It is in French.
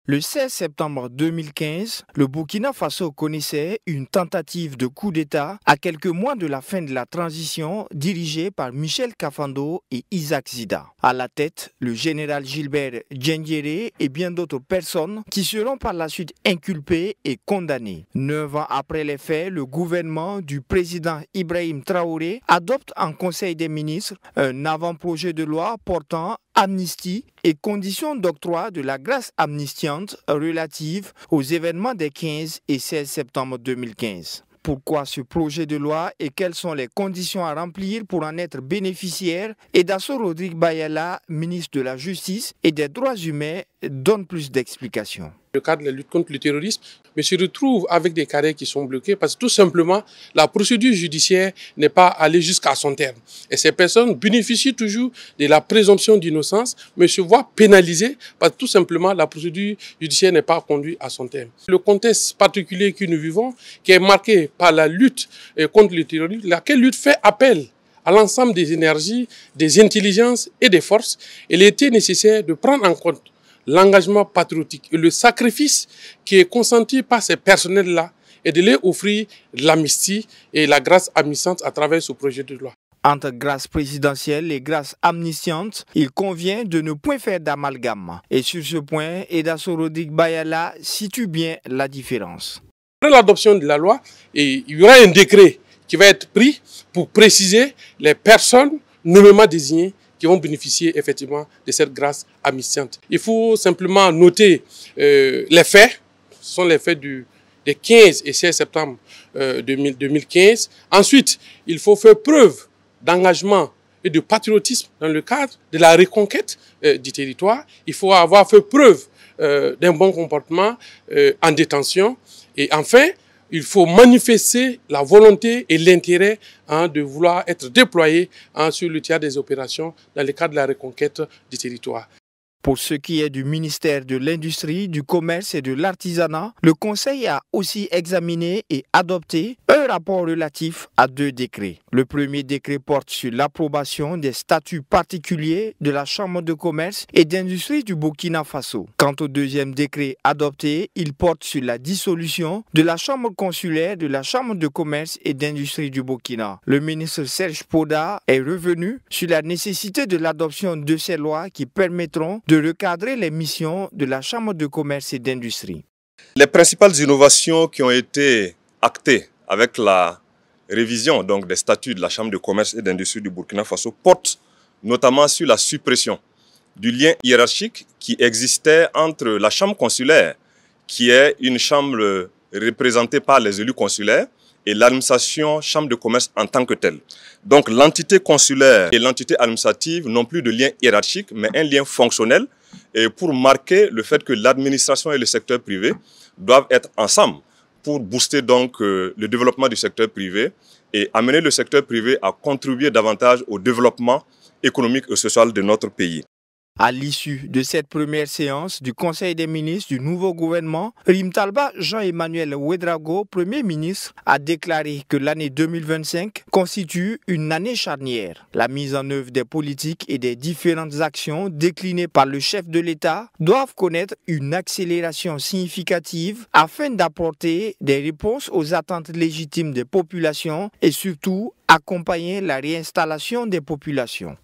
Le 16 septembre 2015, le Burkina Faso connaissait une tentative de coup d'État à quelques mois de la fin de la transition dirigée par Michel Kafando et Isaac Zida. À la tête, le général Gilbert Diendéré et bien d'autres personnes qui seront par la suite inculpées et condamnées. 9 ans après les faits, le gouvernement du président Ibrahim Traoré adopte en Conseil des ministres un avant-projet de loi portant amnistie et conditions d'octroi de la grâce amnistiante relative aux événements des 15 et 16 septembre 2015. Pourquoi ce projet de loi et quelles sont les conditions à remplir pour en être bénéficiaire? Edaso Rodrigue Bayala, ministre de la Justice et des Droits humains, donne plus d'explications. Le cadre de la lutte contre le terrorisme, mais se retrouve avec des carrés qui sont bloqués parce que tout simplement, la procédure judiciaire n'est pas allée jusqu'à son terme. Et ces personnes bénéficient toujours de la présomption d'innocence, mais se voient pénalisées parce que tout simplement, la procédure judiciaire n'est pas conduite à son terme. Le contexte particulier que nous vivons, qui est marqué par la lutte contre le terrorisme, laquelle lutte fait appel à l'ensemble des énergies, des intelligences et des forces, il était nécessaire de prendre en compte l'engagement patriotique et le sacrifice qui est consenti par ces personnels-là et de leur offrir l'amnistie et la grâce amnistiante à travers ce projet de loi. Entre grâce présidentielle et grâce amnistiante, il convient de ne point faire d'amalgame. Et sur ce point, Edaso Rodrigue Bayala situe bien la différence. Après l'adoption de la loi, il y aura un décret qui va être pris pour préciser les personnes nommément désignées qui vont bénéficier effectivement de cette grâce amnistiante. Il faut simplement noter les faits, ce sont les faits des 15 et 16 septembre 2015. Ensuite, il faut faire preuve d'engagement et de patriotisme dans le cadre de la reconquête du territoire. Il faut avoir fait preuve d'un bon comportement en détention. Et enfin, il faut manifester la volonté et l'intérêt de vouloir être déployé sur le théâtre des opérations dans le cadre de la reconquête du territoire. Pour ce qui est du ministère de l'Industrie, du Commerce et de l'Artisanat, le Conseil a aussi examiné et adopté un rapport relatif à 2 décrets. Le premier décret porte sur l'approbation des statuts particuliers de la Chambre de commerce et d'industrie du Burkina Faso. Quant au deuxième décret adopté, il porte sur la dissolution de la Chambre consulaire de la Chambre de commerce et d'industrie du Burkina. Le ministre Serge Poda est revenu sur la nécessité de l'adoption de ces lois qui permettront de recadrer les missions de la Chambre de commerce et d'industrie. Les principales innovations qui ont été actées avec la révision des statuts de la Chambre de commerce et d'industrie du Burkina Faso portent notamment sur la suppression du lien hiérarchique qui existait entre la Chambre consulaire, qui est une chambre représentée par les élus consulaires, et l'administration Chambre de commerce en tant que telle. Donc l'entité consulaire et l'entité administrative n'ont plus de lien hiérarchique, mais un lien fonctionnel, et pour marquer le fait que l'administration et le secteur privé doivent être ensemble pour booster le développement du secteur privé et amener le secteur privé à contribuer davantage au développement économique et social de notre pays. À l'issue de cette première séance du Conseil des ministres du nouveau gouvernement, Rimtalba Jean-Emmanuel Ouedraogo, Premier ministre, a déclaré que l'année 2025 constitue une année charnière. La mise en œuvre des politiques et des différentes actions déclinées par le chef de l'État doivent connaître une accélération significative afin d'apporter des réponses aux attentes légitimes des populations et surtout accompagner la réinstallation des populations.